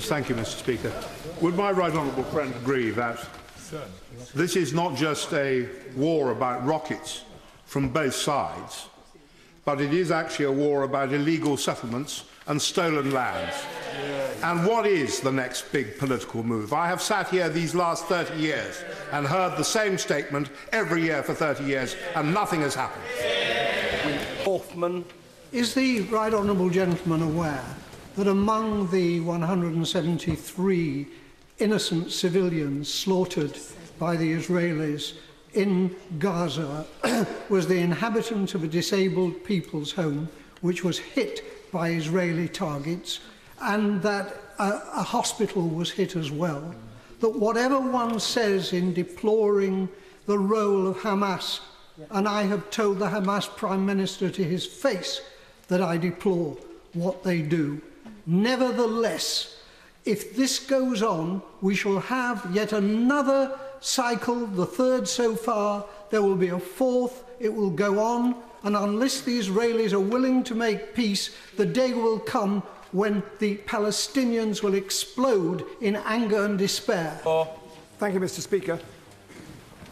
Thank you, Mr. Speaker. Would my right honourable friend agree that this is not just a war about rockets from both sides, but it is actually a war about illegal settlements and stolen lands? And what is the next big political move? I have sat here these last 30 years and heard the same statement every year for 30 years, and nothing has happened. Hoffman. Is the right honourable gentleman aware that among the 173 innocent civilians slaughtered by the Israelis in Gaza was the inhabitant of a disabled people's home which was hit by Israeli targets, and that a hospital was hit as well? That whatever one says in deploring the role of Hamas, and I have told the Hamas Prime Minister to his face that I deplore what they do, nevertheless, if this goes on, we shall have yet another cycle, the third so far. There will be a fourth, it will go on, and unless the Israelis are willing to make peace, the day will come when the Palestinians will explode in anger and despair. Thank you, Mr. Speaker.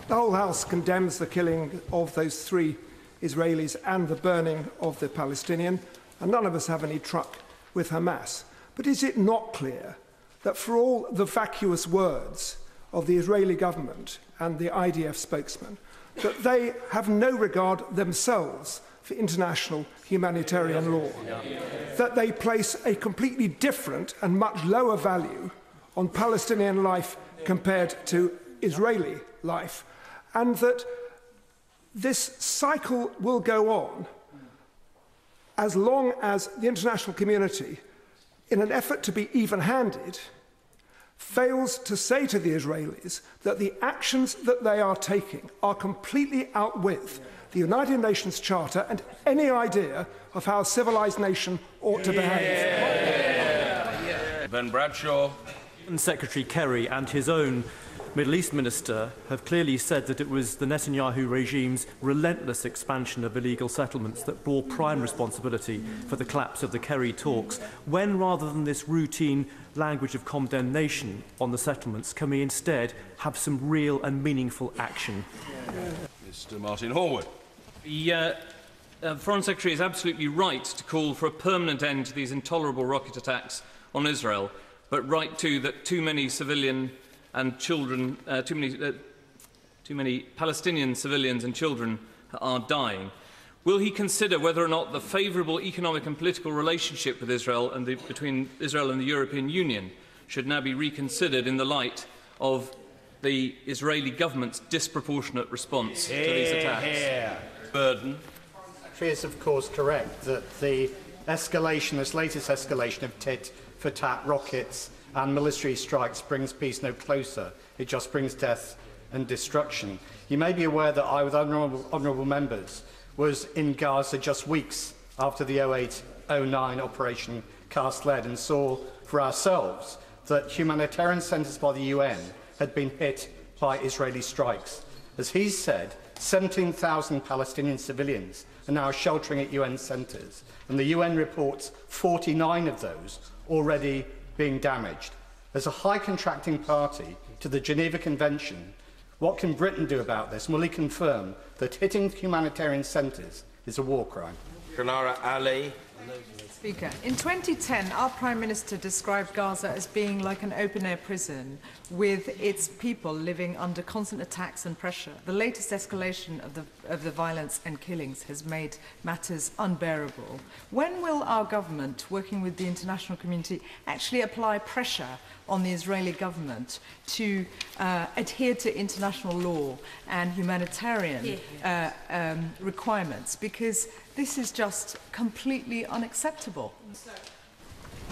The whole House condemns the killing of those 3 Israelis and the burning of the Palestinian, and none of us have any truck with Hamas. But is it not clear that for all the vacuous words of the Israeli government and the IDF spokesman, that they have no regard themselves for international humanitarian law, that they place a completely different and much lower value on Palestinian life compared to Israeli life, and that this cycle will go on as long as the international community, in an effort to be even-handed, fails to say to the Israelis that the actions that they are taking are completely out with the United Nations Charter and any idea of how a civilised nation ought to behave. Ben Bradshaw. And Secretary Kerry and his own Middle East Minister have clearly said that it was the Netanyahu regime's relentless expansion of illegal settlements that bore prime responsibility for the collapse of the Kerry talks. When, rather than this routine language of condemnation on the settlements, can we instead have some real and meaningful action? Mr. Martin Horwood. The Foreign Secretary is absolutely right to call for a permanent end to these intolerable rocket attacks on Israel, but right too that too many civilian and children, too many Palestinian civilians and children are dying. Will he consider whether or not the favourable economic and political relationship with Israel and between Israel and the European Union should now be reconsidered in the light of the Israeli government's disproportionate response to these attacks? Burden. It is, of course, correct that the escalation, this latest escalation of tit for tat rockets and military strikes brings peace no closer. It just brings death and destruction. You may be aware that I, with honourable members, was in Gaza just weeks after the 08-09 Operation Cast Lead and saw for ourselves that humanitarian centres by the UN had been hit by Israeli strikes. As he said, 17,000 Palestinian civilians are now sheltering at UN centres, and the UN reports 49 of those already being damaged. As a high contracting party to the Geneva Convention, what can Britain do about this? Will he confirm that hitting humanitarian centres is a war crime? Granara Ali. Speaker, in 2010, our Prime Minister described Gaza as being like an open-air prison with its people living under constant attacks and pressure. The latest escalation of the violence and killings has made matters unbearable. When will our government, working with the international community, actually apply pressure on the Israeli government to adhere to international law and humanitarian requirements? Because this is just completely unacceptable.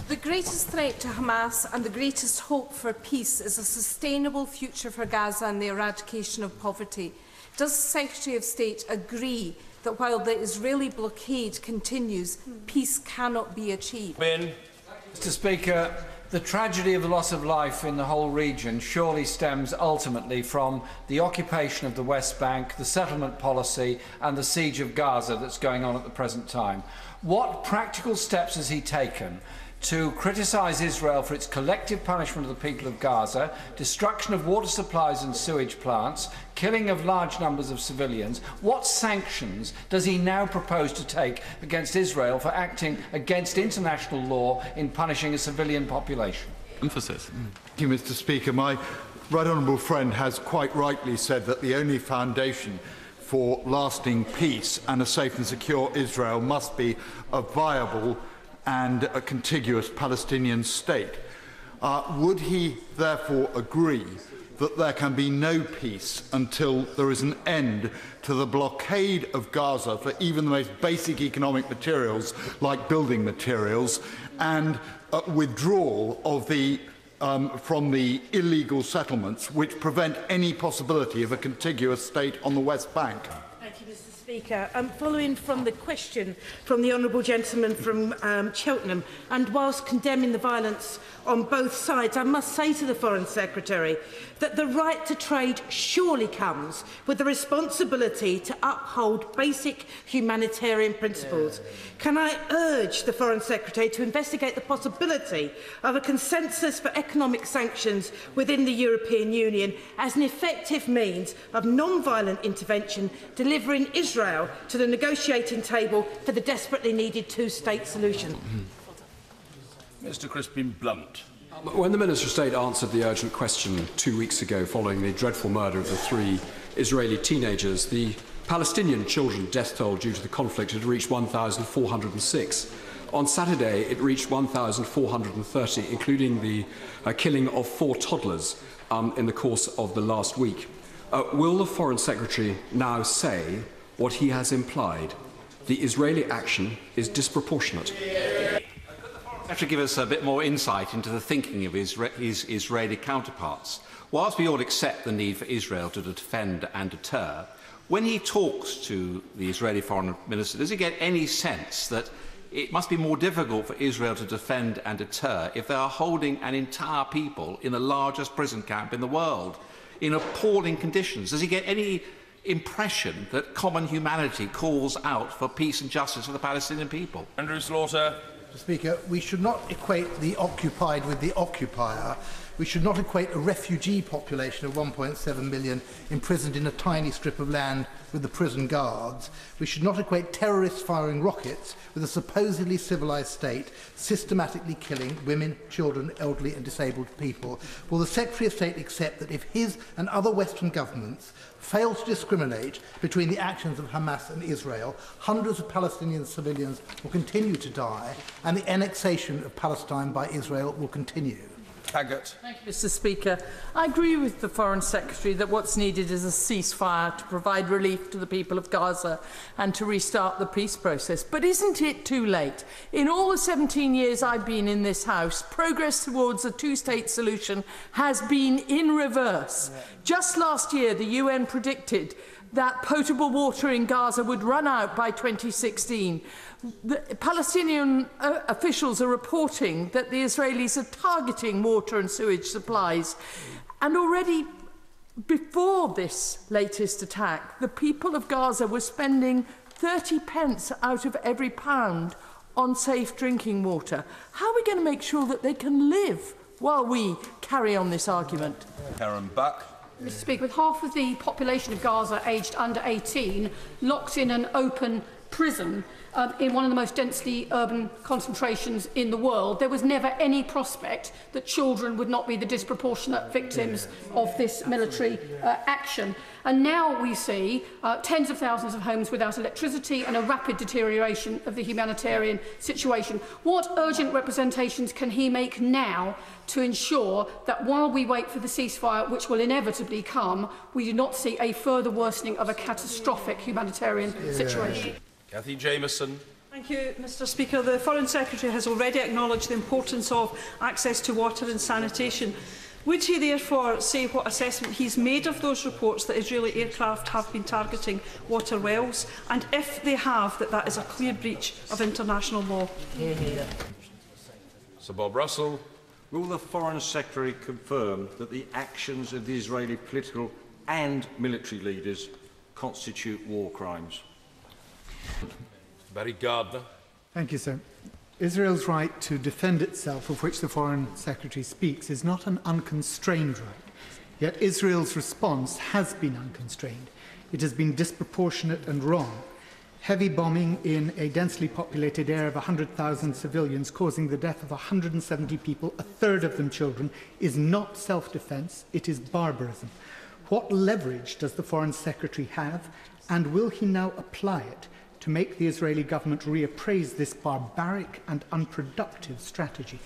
The greatest threat to Hamas and the greatest hope for peace is a sustainable future for Gaza and the eradication of poverty. Does the Secretary of State agree that while the Israeli blockade continues, peace cannot be achieved? Ben. Mr. Speaker, the tragedy of the loss of life in the whole region surely stems ultimately from the occupation of the West Bank, the settlement policy and the siege of Gaza that's going on at the present time. What practical steps has he taken to criticise Israel for its collective punishment of the people of Gaza, destruction of water supplies and sewage plants, killing of large numbers of civilians. What sanctions does he now propose to take against Israel for acting against international law in punishing a civilian population? Emphasis. Thank you, Mr. Speaker. My right honourable friend has quite rightly said that the only foundation for lasting peace and a safe and secure Israel must be a viable and a contiguous Palestinian state. Would he therefore agree that there can be no peace until there is an end to the blockade of Gaza for even the most basic economic materials like building materials, and withdrawal of from the illegal settlements which prevent any possibility of a contiguous state on the West Bank? Thank you, Mr. Speaker. Following from the question from the honourable gentleman from Cheltenham, and whilst condemning the violence on both sides, I must say to the Foreign Secretary that the right to trade surely comes with the responsibility to uphold basic humanitarian principles. Can I urge the Foreign Secretary to investigate the possibility of a consensus for economic sanctions within the European Union as an effective means of non-violent intervention, delivering Israel to the negotiating table for the desperately needed two-state solution? Mr. Crispin Blunt. When the Minister of State answered the urgent question 2 weeks ago following the dreadful murder of the 3 Israeli teenagers, the Palestinian children death toll due to the conflict had reached 1,406. On Saturday, it reached 1,430, including the killing of 4 toddlers in the course of the last week. Will the Foreign Secretary now say what he has implied? The Israeli action is disproportionate. To give us a bit more insight into the thinking of his Israeli counterparts. Whilst we all accept the need for Israel to defend and deter, when he talks to the Israeli Foreign Minister, does he get any sense that it must be more difficult for Israel to defend and deter if they are holding an entire people in the largest prison camp in the world, in appalling conditions? Does he get any impression that common humanity calls out for peace and justice for the Palestinian people? Andrew Slaughter. Mr. Speaker, we should not equate the occupied with the occupier. We should not equate a refugee population of 1.7 million imprisoned in a tiny strip of land with the prison guards. We should not equate terrorists firing rockets with a supposedly civilised state systematically killing women, children, elderly and disabled people. Will the Secretary of State accept that if his and other Western governments fail to discriminate between the actions of Hamas and Israel, hundreds of Palestinian civilians will continue to die and the annexation of Palestine by Israel will continue? Taggart. Thank you, Mr. Speaker. I agree with the Foreign Secretary that what's needed is a ceasefire to provide relief to the people of Gaza and to restart the peace process. But isn't it too late? In all the 17 years I've been in this House, progress towards a two-state solution has been in reverse. Just last year, the UN predicted that potable water in Gaza would run out by 2016. The Palestinian officials are reporting that the Israelis are targeting water and sewage supplies. And already before this latest attack, the people of Gaza were spending 30 pence out of every pound on safe drinking water. How are we going to make sure that they can live while we carry on this argument? Karen Buck. Mr. Speaker, with half of the population of Gaza aged under 18 locked in an open prison in one of the most densely urban concentrations in the world, there was never any prospect that children would not be the disproportionate victims of this military action. And now we see tens of thousands of homes without electricity and a rapid deterioration of the humanitarian situation. What urgent representations can he make now to ensure that while we wait for the ceasefire, which will inevitably come, we do not see a further worsening of a catastrophic humanitarian situation? Cathy Jameson. Thank you, Mr. Speaker. The Foreign Secretary has already acknowledged the importance of access to water and sanitation. Would he therefore say what assessment he's made of those reports that Israeli aircraft have been targeting water wells, and if they have, that is a clear breach of international law? Sir Bob Russell. Will the Foreign Secretary confirm that the actions of the Israeli political and military leaders constitute war crimes? Barry Gardner. Thank you, sir. Israel's right to defend itself, of which the Foreign Secretary speaks, is not an unconstrained right. Yet Israel's response has been unconstrained. It has been disproportionate and wrong. Heavy bombing in a densely populated area of 100,000 civilians, causing the death of 170 people, a third of them children, is not self-defense, it is barbarism. What leverage does the Foreign Secretary have, and will he now apply it to make the Israeli government reappraise this barbaric and unproductive strategy?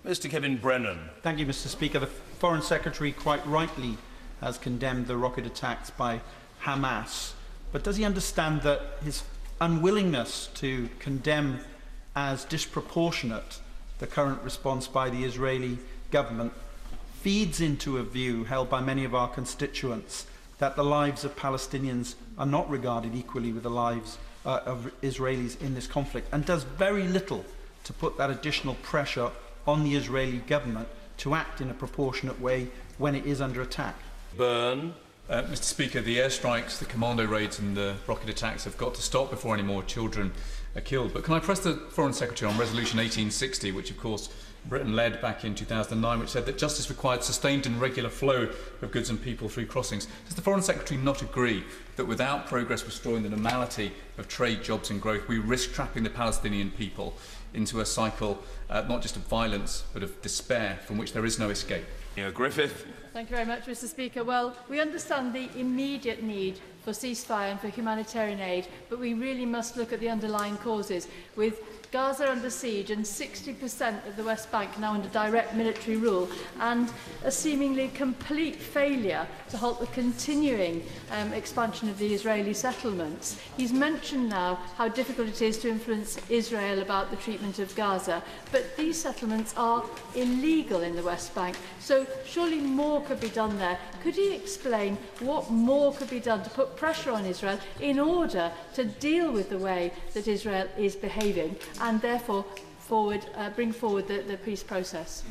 Mr. Kevin Brennan. Thank you, Mr. Speaker. The Foreign Secretary quite rightly has condemned the rocket attacks by Hamas. But does he understand that his unwillingness to condemn as disproportionate the current response by the Israeli government feeds into a view held by many of our constituents that the lives of Palestinians are not regarded equally with the lives of Israelis in this conflict, and does very little to put that additional pressure on the Israeli government to act in a proportionate way when it is under attack? Byrne. Mr. Speaker, the airstrikes, the commando raids and the rocket attacks have got to stop before any more children are killed. But can I press the Foreign Secretary on Resolution 1860, which of course Britain led back in 2009, which said that justice required sustained and regular flow of goods and people through crossings. Does the Foreign Secretary not agree that without progress restoring the normality of trade, jobs and growth, we risk trapping the Palestinian people into a cycle not just of violence but of despair from which there is no escape? Griffith. Thank you very much, Mr. Speaker. Well, we understand the immediate need for ceasefire and for humanitarian aid, but we really must look at the underlying causes. With Gaza under siege and 60% of the West Bank now under direct military rule, and a seemingly complete failure to halt the continuing expansion of the Israeli settlements. He's mentioned now how difficult it is to influence Israel about the treatment of Gaza, but these settlements are illegal in the West Bank, so surely more could be done there. Could he explain what more could be done to put pressure on Israel in order to deal with the way that Israel is behaving and therefore bring forward the peace process?